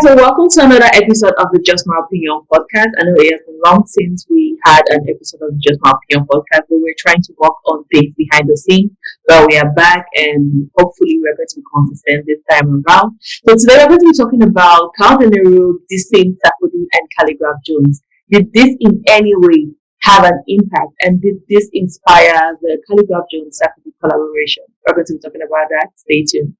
guys, and welcome to another episode of the Just My Opinion podcast. I know it has been long since we had an episode of the Just My Opinion podcast, but we're trying to work on things behind the scenes. But we are back, and hopefully, we're going to be consistent this time around. So today, we're going to be talking about Kao Denero, dissing Sarkodie and Khaligraph Jones. Did this in any way have an impact, and did this inspire the Khaligraph Jones Sarkodie collaboration? We're going to be talking about that. Stay tuned.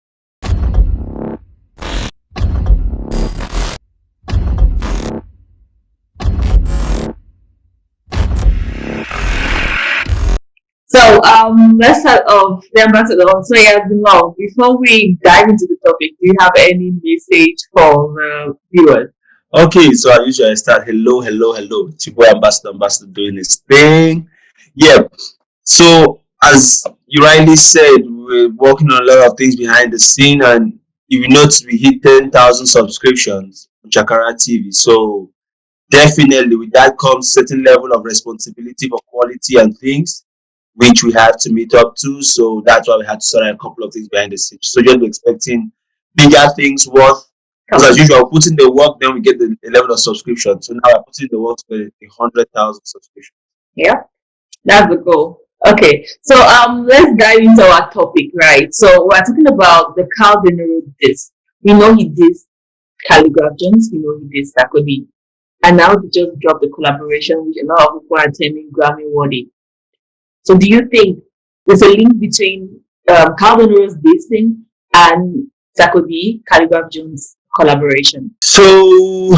Let's start off the ambassador. So yeah, Bilal, before we dive into the topic, do you have any message for the viewers? Okay, so I usually start hello. It's your boy Ambassador doing his thing. Yeah. So as you rightly said, we're working on a lot of things behind the scene, and if you notice, we hit 10,000 subscriptions on Chakara TV. So definitely, with that comes certain level of responsibility for quality and things which we have to meet up to. So that's why we had to sort out a couple of things behind the scenes. So just be expecting bigger things worth. Because as usual, putting the work, then we get the level of subscription. So now we're putting the work for 100,000 subscriptions. Yeah, that's the goal. Okay, so let's dive into our topic, right? So we're talking about the Kao Denero disc. We know he did Khaligraph Jones, we know he did Sarkodie, and now they just dropped the collaboration, which a lot of people are terming Grammy worthy. So do you think there's a link between Kao Denero's dissing and Sarkodie Khaligraph Jones collaboration? So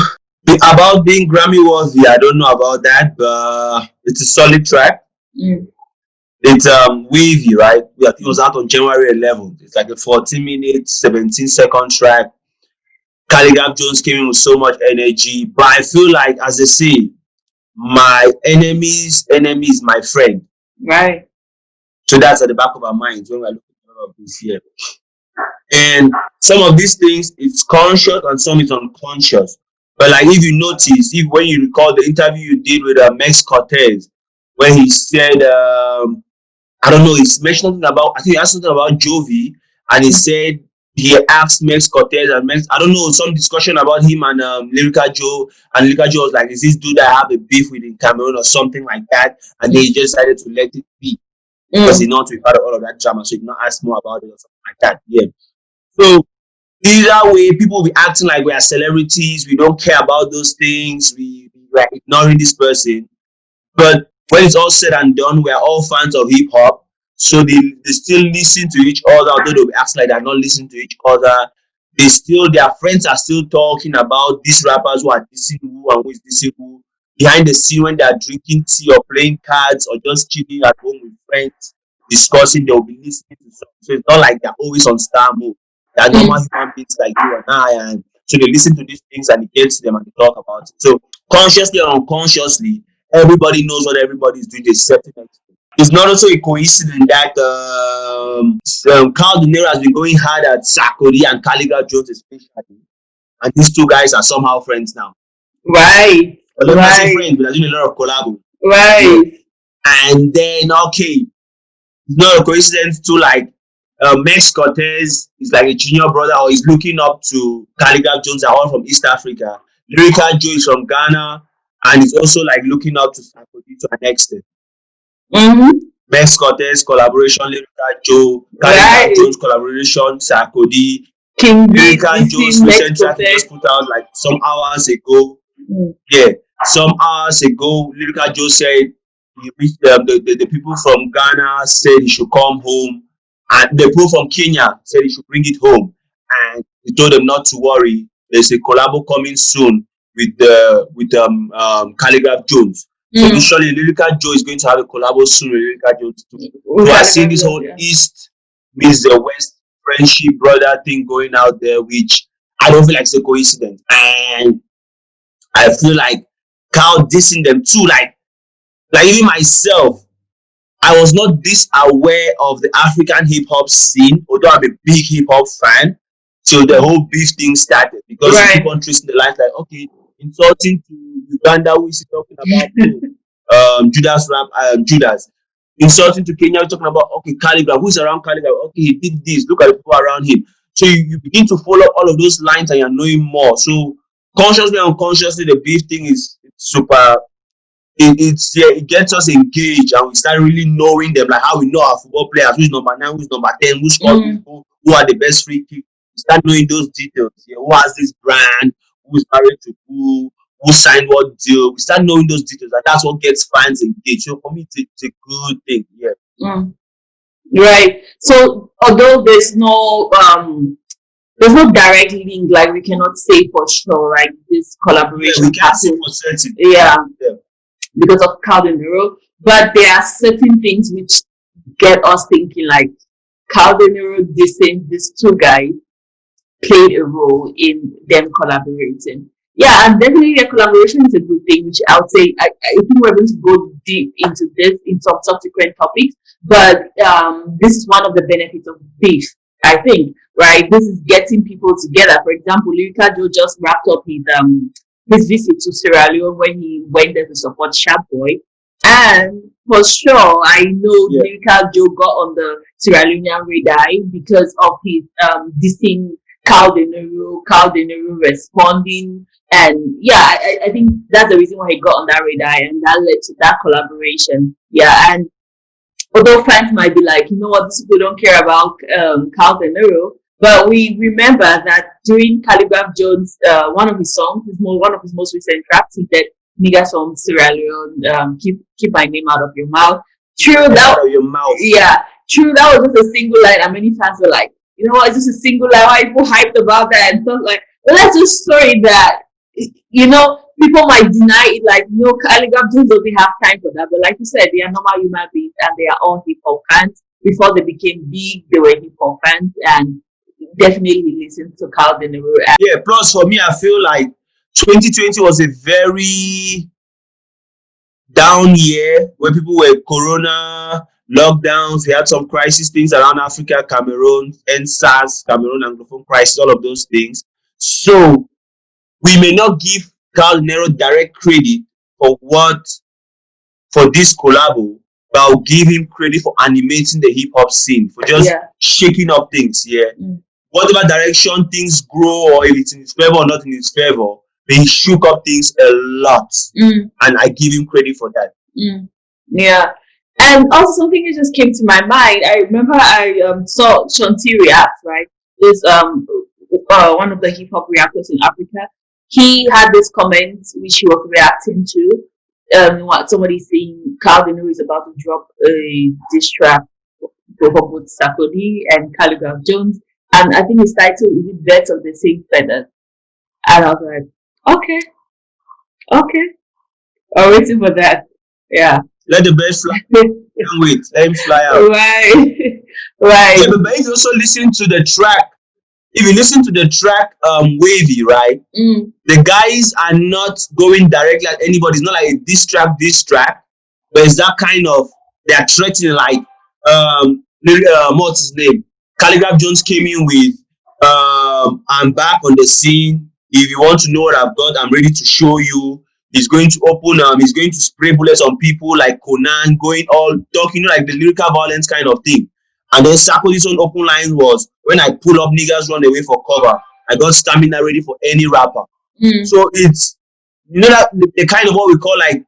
about being Grammy worthy, I don't know about that, but it's a solid track. It's wavy, right? I think it was out on January 11th. It's like a 14-minute, 17-second track. Khaligraph Jones came in with so much energy, but I feel like, as they say, my enemy's enemy is my friend. Right. So that's at the back of our minds when we're looking at all of this here. And some of these things, it's conscious and some is unconscious. But like if you notice, when you recall the interview you did with Max Cortez, when he said, I don't know, he mentioned something about, I think he asked something about Jovi, and he said, he asked Max Cortez and Max, I don't know, some discussion about him and Lyrica Joe, and Lyrica Joe was like, is this dude I have a beef with in Cameroon or something like that? And then he just decided to let it be because he not to be part of all of that drama, so he did not ask more about it or something like that. Yeah. So either way, people will be acting like we are celebrities, we don't care about those things, we are ignoring this person. But when it's all said and done, we are all fans of hip hop. So they still listen to each other, although they'll be acting like they're not listening to each other. Their friends are still talking about these rappers who are dissing who and who is dissing who. Behind the scene, when they're drinking tea or playing cards or just chilling at home with friends, discussing, they'll be listening to something. So it's not like they're always on star mode. They're normal human beings like you and I. And so they listen to these things and it gets to them and they talk about it. So consciously or unconsciously, everybody knows what everybody is doing. They certain extent. It's not also a coincidence that Kao Denero has been going hard at Sarkodie and Khaligraph Jones especially, and these two guys are somehow friends now. Right. Although not say friends, but they're doing a lot of collab. Right. And then it's not a coincidence to like Max Cortez is like a junior brother or he's looking up to Khaligraph Jones, are all from East Africa. Lyrica Joe is from Ghana and he's also like looking up to Sarkodie to an extent. Max Cortez collaboration, Lyrica Joe, Khaligraph Jones collaboration, Sarkodie. Lyrica Jones recent track just put out like some hours ago. Yeah, some hours ago, Lyrica Joe said the people from Ghana said he should come home, and the people from Kenya said he should bring it home, and he told them not to worry. There's a collabo coming soon with Khaligraph Jones. So usually Lyrica Joe is going to have a collabo soon with Lyrica Jones too. We are seeing this whole East meets the West friendship brother thing going out there, which I don't feel like it's a coincidence. And I feel like Kao dissing them too. Like even myself, I was not this aware of the African hip hop scene, although I'm a big hip hop fan. So the whole beef thing started because you keep on tracing the line, like, okay, insulting to Uganda, who is talking about Judas. Insulting to Kenya, we're talking about, okay, Khaligraph, who's around Khaligraph? Okay, he did this, look at the people around him. So you begin to follow all of those lines and you're knowing more. So consciously and unconsciously, the beef thing is super. It gets us engaged and we start really knowing them, like how we know our football players, who's number 9, who's number 10, who scores this goal, who are the best free kick. We start knowing those details. Yeah, who has this brand, who's married to who signed what deal. We start knowing those details, and that's what gets fans engaged. So for me, it's a good thing. Yeah. Mm. Right. So although there's no direct link, like we cannot say for sure, like this Yeah, collaboration we can't say happened. for certain. Yeah, Yeah. because of Kao Denero, but there are certain things which get us thinking, like Kao Denero dissing these two guys played a role in them collaborating. Yeah, and definitely their collaboration is a good thing, which I would say I think we're going to go deep into this in some subsequent topics. But this is one of the benefits of beef, I think, right? This is getting people together. For example, Lyrica Joe just wrapped up his visit to Sierra Leone when he went there to support Sharp Boy. And for sure, I know Yeah. Lyrica Joe got on the Sierra Leonean radar because of his dissing Kao Denero responding. And yeah, I think that's the reason why he got on that radar and that led to that collaboration. Yeah, and although fans might be like, you know what, these people don't care about Kao Denero, but we remember that during Khaligraph Jones, one of his songs, one of his most recent tracks, he said, "Niggas from Sierra Leone, keep my name out of your mouth." True, Get that out of your mouth. yeah, true. That was just a single line, and many fans were like, "You know what? It's just a single line. Why are people hyped about that?" And stuff like, but let's just sorry that people might deny it. Like, Calligraph Jones doesn't have time for that. But like you said, they are normal human beings, and they are all hip hop fans. Before they became big, they were hip hop fans, and definitely listened to Kao Denero. Yeah. Plus, for me, I feel like 2020 was a very down year where people were corona lockdowns. We had some crisis things around Africa, Cameroon, and SARS, Cameroon Anglophone crisis, all of those things. So we may not give Kao Denero direct credit for this collabo, but I'll give him credit for animating the hip hop scene, for just Yeah. shaking up things. Yeah. Mm. Whatever direction things grow, or if it's in his favor or not in his favor, he shook up things a lot. Mm. And I give him credit for that. Yeah. And also something that just came to my mind. I remember I saw Shanti react, right? This one of the hip hop reactors in Africa. He had this comment which he was reacting to. What somebody saying Kao Denero is about to drop a diss track for both Sarkodie and Khaligraph Jones. And I think his title is "It Birds of the Same Feather." And I was like, okay. I'm waiting for that. Yeah. Let the birds fly. Can't wait. Let him fly out. Right. Right. Yeah, but if you also listen to the track, if you listen to the track Wavy, right? The guys are not going directly at anybody. It's not like a diss track, but it's that kind of, they are threatening, like what's his name? Khaligraph Jones came in with I'm back on the scene. If you want to know what I've got, I'm ready to show you. He's going to he's going to spray bullets on people like Conan, going all talking, like the lyrical violence kind of thing. And then Sarkodie's own open line was, when I pull up, niggas run away for cover. I got stamina ready for any rapper. So it's, that the kind of what we call like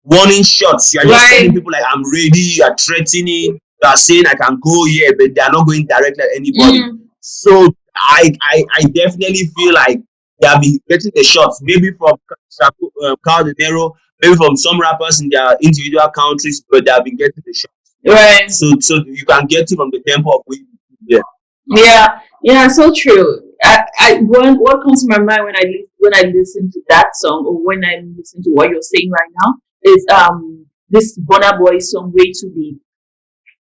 warning shots. You are just telling people like, I'm ready, you are threatening, you are saying I can go here, but they are not going directly at anybody. So I definitely feel like they have been getting the shots, maybe from Kao Denero, maybe from some rappers in their individual countries, but they have been getting the shots. Right. So you can get it from the tempo of Wavy. Yeah, so true. What comes to my mind when I listen to that song, or when I listen to what you're saying right now, is this Burna Boy song "Way Too Big."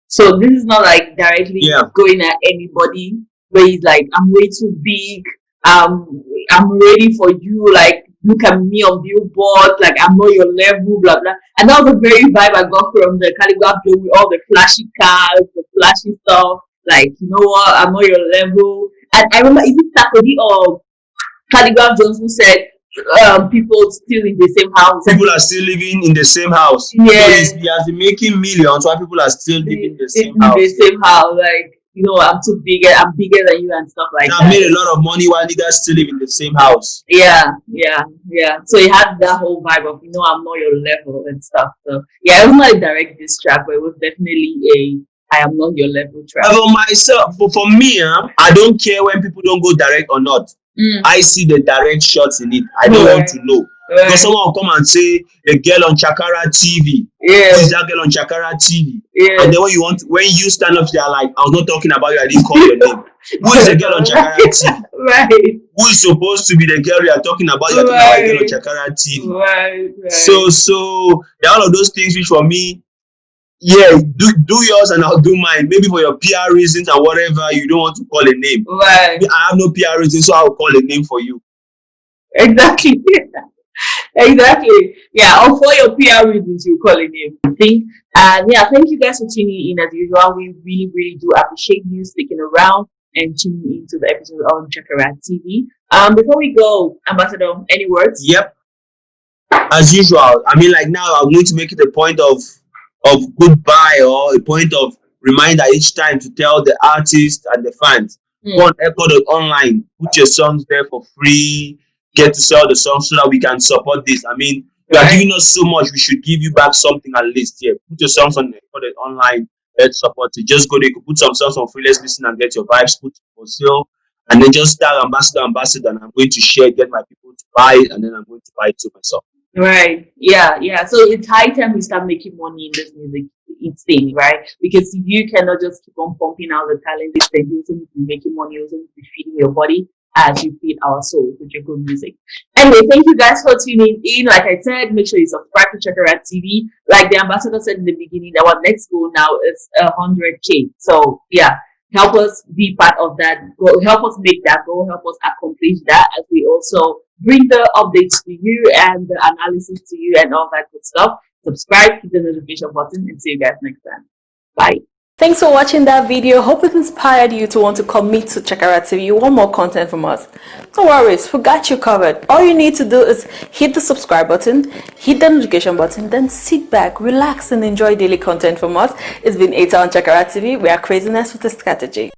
So this is not like directly going at anybody, but he's like, "I'm way too big. I'm ready for you. Like, look at me on Billboard. Like, I'm not your level. Blah blah." And that was the very vibe I got from the Khaligraph Jones with all the flashy cars, the flashy stuff. Like, you know what? I'm not your level. And I remember, is it Sarkodie or Khaligraph Jones who said, people still in the same house? People are still living in the same house. Yeah. So he has been making millions while people are still living in the same in house. the same house. Like, I'm too bigger, I'm bigger than you and stuff like I that. made a lot of money while niggas still live in the same house. Yeah, yeah, yeah. So it had that whole vibe of, I'm not your level and stuff. So yeah, it was not a direct diss track, but it was definitely I am not your level track. But for myself, for me, I don't care when people don't go direct or not. I see the direct shots in it. I don't want to know. Because someone will come and say the girl on Chakara TV. Yeah. Who is that girl on Chakara TV? Yeah. And then when you stand up, they're like, I was not talking about you, I didn't call your name. Who is the girl on Chakara TV? Right. Who is supposed to be the girl you are talking about? You're talking about the girl on Chakara TV. Right. So there are all of those things which for me, yeah, do yours and I'll do mine. Maybe for your PR reasons and whatever, you don't want to call a name. Right. I have no PR reasons, so I'll call a name for you. Exactly. Exactly. Yeah, or for your PR reasons, you call a name. I think. And yeah, thank you guys for tuning in as usual. We really, really do appreciate you sticking around and tuning into the episode on Chakara TV. Before we go, Ambassador, any words? Yep. As usual. I mean, like now I'm going to make it a point of goodbye or a point of reminder each time to tell the artists and the fans. Go on Echo.online, put your songs there for free, get to sell the songs so that we can support this. I mean, you are giving us so much, we should give you back something at least here. Put your songs on Echo.online, let's support it. Just go there, you can put some songs on free, let's listen and get your vibes put for sale. And then just start ambassador, and I'm going to share, get my people to buy it, and then I'm going to buy it to myself. Right. Yeah. So it's high time we start making money in this music thing, right? Because you cannot just keep on pumping out the talent. Then you also need to be making money, you also need to be feeding your body as you feed our souls with your good music. Anyway, thank you guys for tuning in. Like I said, make sure you subscribe to Chakara TV. Like the ambassador said in the beginning, our next goal now is 100K. So yeah, help us be part of that goal. Help us make that goal. Help us accomplish that as we also bring the updates to you and the analysis to you and all that good stuff. Subscribe, hit the notification button, and see you guys next time. Bye. Thanks for watching that video. Hope it inspired you to want to commit to Chakara TV. You want more content from us? No worries, we got you covered. All you need to do is hit the subscribe button, hit the notification button, then sit back, relax, and enjoy daily content from us. It's been Eta on Chakara TV. We are craziness with a strategy.